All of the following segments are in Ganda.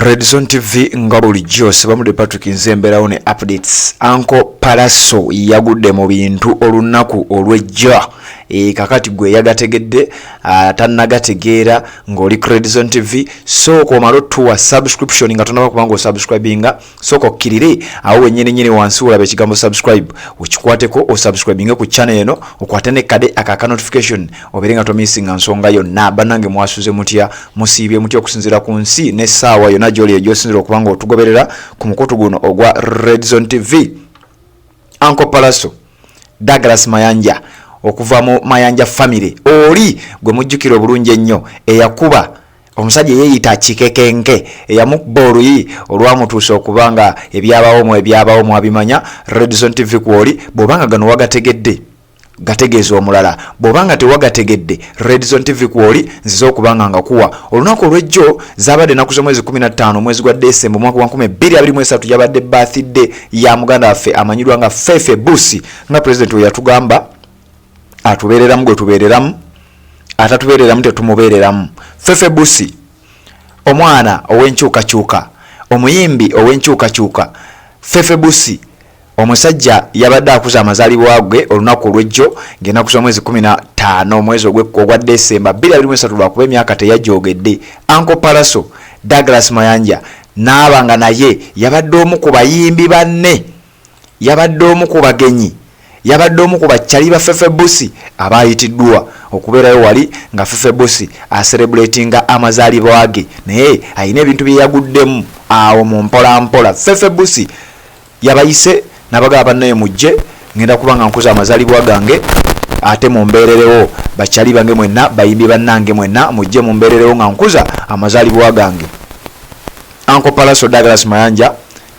Red Zone TV nga bulijjo Sebamude Patrick Nzemberawo ne updates. Uncle Palaso yagudde mu bintu olunaku olwejja. Kakati gwe yagategedde tannagategeera ng'oli ku Red Zone TV. Sooka omala otuwa subscription nga tonaba kubanga osubscribinga. Sooka okkirire awo wennyini wansi olaba ekigambo subscribe. Okikwateko osubscribinge ku channel eno okwate ne kade akaka notification obeere nga tomissinga nsonga yonna. Bannange mwasuze mutya musiibye mutya okusinziira ku nsi n'essaawa yonna gy'oli egyosinzira okubanga otugoberera ku mukutu guno ogwa Red Zone TV. Uncle Palaso Douglas Mayanja okuva mu Mayanja family oli gwe mujjukira obulungi ennyo eyakuba omusajja yeeyita kikekenke eyamukuba oluyi olwamutuusa okubanga ebyabawo mwabimanya. Red Zone TV kwoli bw'obanga gano wagategedde gategeeza omulala, bw'obanga tewagategedde Red Zone TV kwoli nziza okubanga nga kuwa olunaku olw'ejjo zabadde ennaku z'omwezi 15 omwezi gwa December omwaka wa 2023 yabadde birthday ya muganda waffe amanyirwa nga Fefe Busi nga president we yatugamba atubeereramu gwe tubeereramu atatubeereramu tetumubeereramu. Fefe Busi omwana ow'enkyukakyuka, omuyimbi ow'enkyukakyuka. Fefe Busi omusajja yabadde akuza amazaalibwa ge olunaku olw'ejjo ng'ennaku z'omwezi 15 omwezi ogwa December 2023 lwakuba emyaka teyajogedde. Uncle Palaso Douglas Mayanja n'abanga naye yabadde omu ku bayimbi banne, yabadde omu ku bagenyi, yabadde omu ku bakyali ba Fefe Busi abayitiddwa okubeerayo wali nga Fefe Busi acelebratinga amazaalibwa ge, naye ayina ebintu bye yaguddemu awo mu mpolampola. Fefe Busi yabayise nabagaba bannaye mujje ngenda kubanga nkuza amazaalibwa gange ate mumbeererewo bakyali bange mwenna bayimbi bannange mwenna mujje mumbeererewo nga nkuza amazaalibwa gange. Uncle Palaso Douglas Mayanja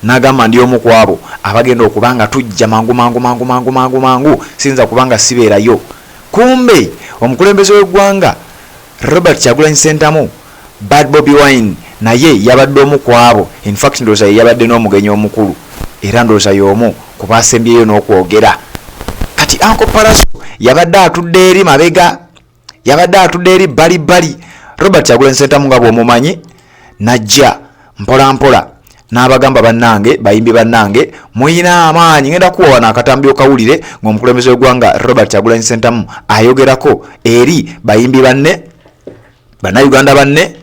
n'agamba ndi omu ku abo abagenda okubanga tujja mangu sinza kubanga sibeerayo. Kumbe omukulembeze w'eggwanga Robert Kyagulanyi Ssentamu Bad Bobi Wine naye yabadde omu ku abo. In fact ndowooza yabadde n'omugenyi omukulu era ndowooza y'omu ku baasembyeyo n'okwogera. Kati Uncle Palaso yabadde atudde eri mabega, yabadde atudde eri bali. Robert Kyagulanyi Ssentamu nga bw'omumanyi najja mpolampola n'abagamba bannange bayimbi bannange muyina amaanyi ngenda kuwa n'akatambi okawulire ng'omukulembeze w'eggwanga Robert Kyagulanyi Ssentamu ayogerako eri bayimbi banne bannayuganda banne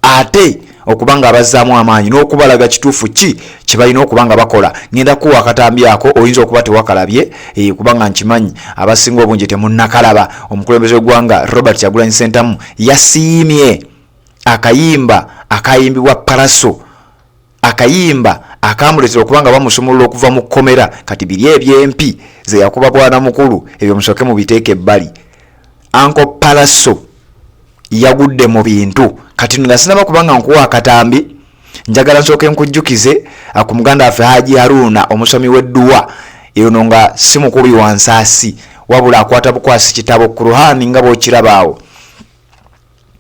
ate okubanga abazzaamu amaanyi n'okubalaga kituufu ki kye balina okubanga bakola. Ngenda kuwa akatambi ako oyinza okuba tewakalabye kubanga nkimanyi abasinga obungi temunnakalaba. Omukulembeze w'eggwanga Robert Kyagulanyi Ssentamu yasiimye akayimba akayimbibwa Palaso, akayimba akamuletera okubanga bamusumulula okuva mu kkomera. Kati biri ebyempi ze yakuba bwana mukulu ebyo musooke mu biteeke ebbali. Uncle Palaso yagudde mu bintu. Kati nga sinaba kubanga nkuwa akatambi njagala nsooke nkujjukize ku muganda waffe Haji Haruna omusomi w'edduwa eno nga si mukubi wa nsaasi wabula akwata bukwasi kitabo Kuruhani nga bw'okirabaawo.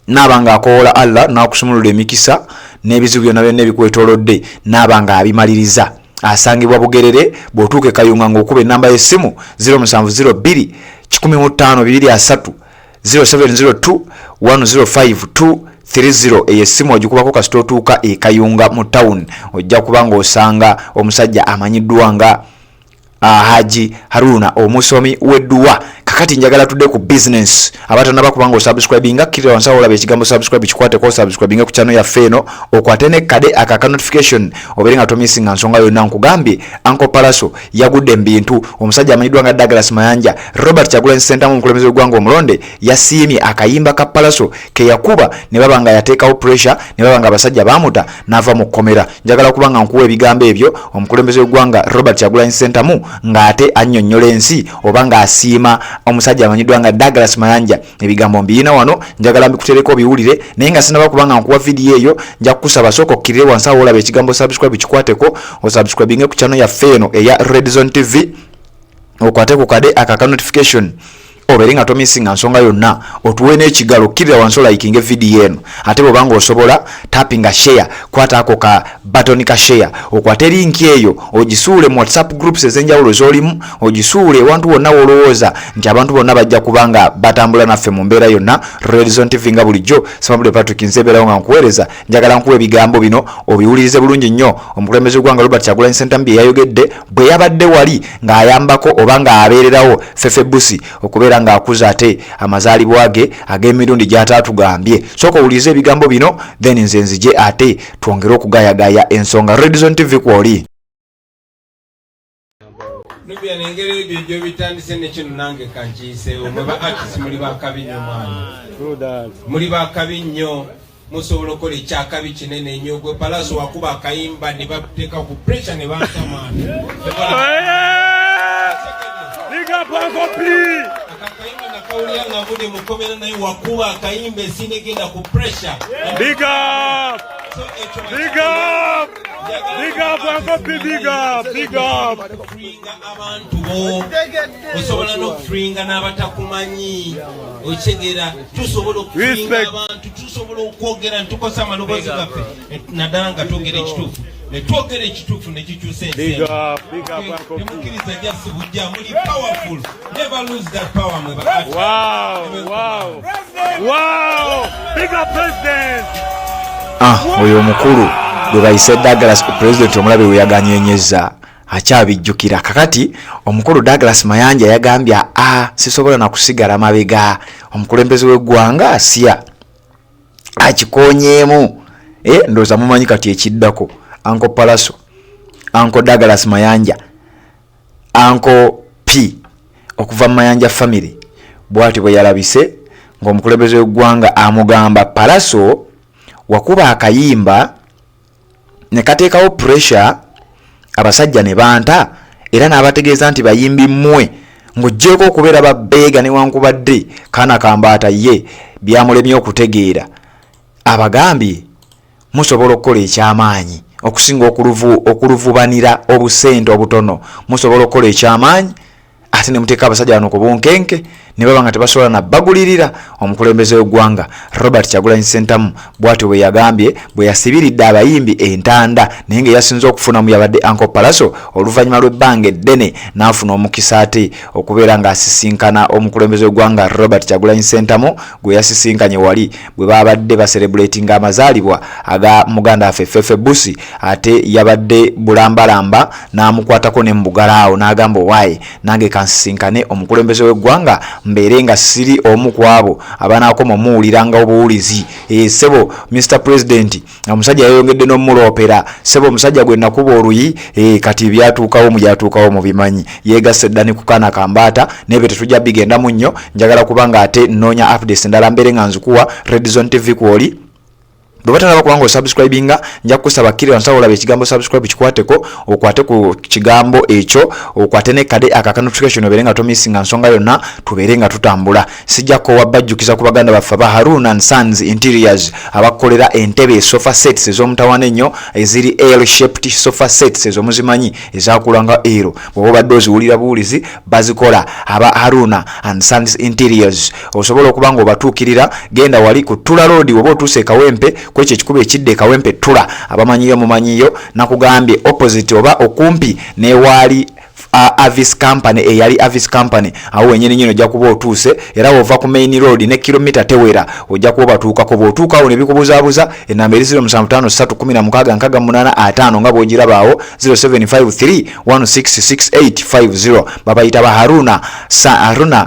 N'abanga akoola Allah n'akusumulula emikisa n'ebizibu byonna byonna ebikwetoolodde n'abanga abimaliriza. Asangibwa Bugerere bw'otuuka Kayunga ng'okuba ennamba y'essimu 0702 1523 0702 105 230 ey'essimu ogikubako kasita otuuka e Kayunga mu town ojja kubanga osanga omusajja amanyiddwa nga Haji Haruna omusomi w'edduwa. Kakati njagala tudde ku business abatanaba kubanga osubscribinga kirira wansi olaba ekigambo subscribe kikwateko subscribinga ku channel yaffe eno okwate ne kade akaka notification obeere nga tomissinga nsonga yonna. Nkugambye Uncle Palaso yagudde mu bintu. Omusajja amanyiddwa nga Douglas Mayanja Robert Kyagulanyi Ssentamu omukulembeze w'eggwanga omulonde yasiimye akayimba ka Palaso ke yakuba ne babanga yateekawo pressure ne babanga abasajja baamuta n'ava mu kkomera. Njagala kubanga nkuwa ebigambo ebyo omukulembeze w'eggwanga Robert Kyagulanyi Ssentamu ng'ate annyonnyola ensi oba ng'asiima omusajja amanyiddwa nga Douglas Mayanja. Ebigambo mbiyina wano njagala mbikutereko biwulire naye nga sinaba kubanga nkuwa video eyo nja kukusaba sooka okkirire wansi awo olaba ekigambo subscribe kikwateko osubscribinge ku channel yaffe eno eya Red Zone TV okwate ku kade akaka notification obere nga tomisinga nsonga yonna otuwe n'ekigalo kirira wansi olayikinga video eno ate bw'obanga osobola tappinga share kwata ako ka button ka share okwate link eyo ogisuule mu WhatsApp groups ez'enjawulo z'olimu ogisuule ewantu wonna wolowooza nti abantu bonna bajja kubanga batambula naffe mu mbeera yonna. Red Zone TV nga bulijjo Samabule Patrick Nzeberawo nga nkuweereza njagala nkuwa ebigambo bino obiwulirize bulungi nnyo. Omukulembeze gwanga Robert Kyagulanyi Ssentamu bye yayogedde bwe yabadde wali ng'ayambako oba ng'abeererawo Fefe Busi okubeera ng'akuza ate amazaalibwa ge ag'emirundi gy'ataatugambye. Sooka owulirize ebigambo bino then nze nzije ate twongere okugayagaya ensonga. Red Zone TV kwoli. Nubia nengere ibyo bitandise nekino nange kanchise omwe artist muri bakabinyo mwana muri bakabinyo musobolo kole cyakabi kinene nnyo gwe Palaso wakuba akayimba ne bateka ku pressure ne banta mwana liga pango pli akakayimba na kauli yanga bude mukomera naye wakuba akayimba sinegenda ku pressure liga liga big up, Uncle P, big up, big up. Abantu bo osobola no fringa n'abatakumanyi ochegera tusobola okufringa abantu tusobola okwogera ntukosa amalobozi gaffe naddala nga twogera ekituufu ne twogera ekituufu ne kikyusa ensi. Big up, Uncle P. Temukiriza jasi bujja muli powerful, never lose that power mwe bakati. Wow, big up president. Oyo omukulu gwe bayise Douglas president omulabe we yaganyenyeza akyabijjukira kakati omukulu Douglas Mayanja yagambye sisobola na kusigala mabega omukulembeze w'eggwanga asya akikonyeemu ndoza mumanyi kati ekiddako Uncle Palaso Uncle Douglas Mayanja Uncle P okuva Mayanja family bwati bwe yalabise ng'omukulembeze w'eggwanga amugamba Palaso wakuba akayimba ne kateekawo pressure abasajja ne banta era n'abategeeza nti bayimbi mmwe ng'oggyeko okubeera babbeega newankubadde kaana kambaata ye byamulemye okutegeera abagambye musobola okukola ekyamaanyi okusinga okuluvubanira obusente obutono musobola okukola ekyamaanyi ate ne muteeka abasajja bano ku bunkenke ne baba nga tebasobola na bagulirira omukulembeze w'eggwanga Robert Kyagulanyi Ssentamu bw'atyo bwe yagambye bwe yasibiridde abayimbi entanda naye nga yasinze okufuna mu yabadde Uncle Palaso oluvannyuma lw'ebbanga eddene n'afuna omukisa ate okubeera ng'asisinkana omukulembeze w'eggwanga Robert Kyagulanyi Ssentamu gwe yasisinkanye wali bwe babadde baselebratinga amazaalibwa aga muganda waffe Fefe Busi ate yabadde bulambalamba n'amukwatako ne mbugalaawo n'agamba owaaye nange kansisinkane omukulembeze w'eggwanga mbere nga siri omu kwabo abanaakoma muwuliranga obuwulizi sebo Mr President omusajja yayongedde n'omulopera sebo omusajja gwe nakuba oluyi kati byatuukawo mugyatuukawo mu bimanyi yeegasse ddani ku kaana kambaata nebyo tetujja bigenda mu nnyo njagala kubanga ate nnoonya updates endala mbere nga nzikuwa Red Zone TV kwoli Bw'obatandaba kubanga osubscribinga nja kukusaba kkiri wansi olaba ekigambo subscribe kikwateko okwate ku kigambo ekyo okwate ne kade aka notification obere nga tomisinga nsonga yonna tubere nga tutambula sijja ko wabajjukiza ku baganda baffe ba Haruna and Sons Interiors abakolera entebe sofa sets ez'omutawana ennyo eziri L shaped sofa sets ezomuzimanyi ezakulanga ero bw'oba badde oziwulira buwulizi bazikola aba Haruna and Sons Interiors osobola okubanga obatuukirira genda wali ku Tula Road oba otuuse Kawempe kwekyo ekikuba ekidde Kawempe Tula abamanyiyo mumanyiyo nakugambye opposite oba okumpi ne wali Avis Company eyali Avis Company awo wenyini nyino ojja kuba otuuse era ova ku main road ne kilomita tewera ojja kuba batuukako bw'otuukawo ne bikubuzaabuza enamba eri 0753168685 nga bw'ogirabaawo 0753166850 babayita ba Haruna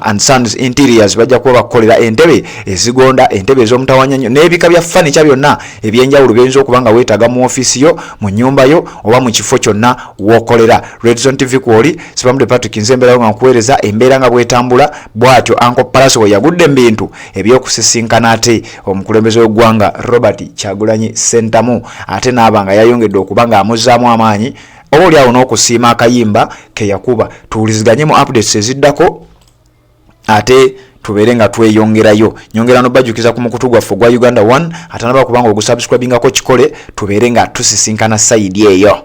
and Sons Interiors bajja kuba bakolera entebe ezigonda entebe ez'omutawanya nnyo n'ebika bya furniture byonna ebyenjawulo by'oyinza okuba nga weetaaga mu office yo mu nnyumba yo oba mu kifo kyonna w'okolera. Red Zone TV kwoli Samabule Patrick Nzemberawo nga nkuweereza embeera nga bwetambula bw'atyo Uncle Palaso we yagudde mu bintu eby'okusisinkana ate omukulembeze w'eggwanga Robert Kyagulanyi Ssentamu ate n'aba nga yayongedde okuba nga amuzzaamu amaanyi oba oli awo n'okusiima akayimba ke yakuba. Tuwuliziganye mu updates eziddako ate tubere nga tweyongerayo nyongera no bajjukiza ku mukutu gwaffe gwa Uganda 1 atanaba kubanga ogusubscribingako kikole tubere nga tusisinkana side eyo.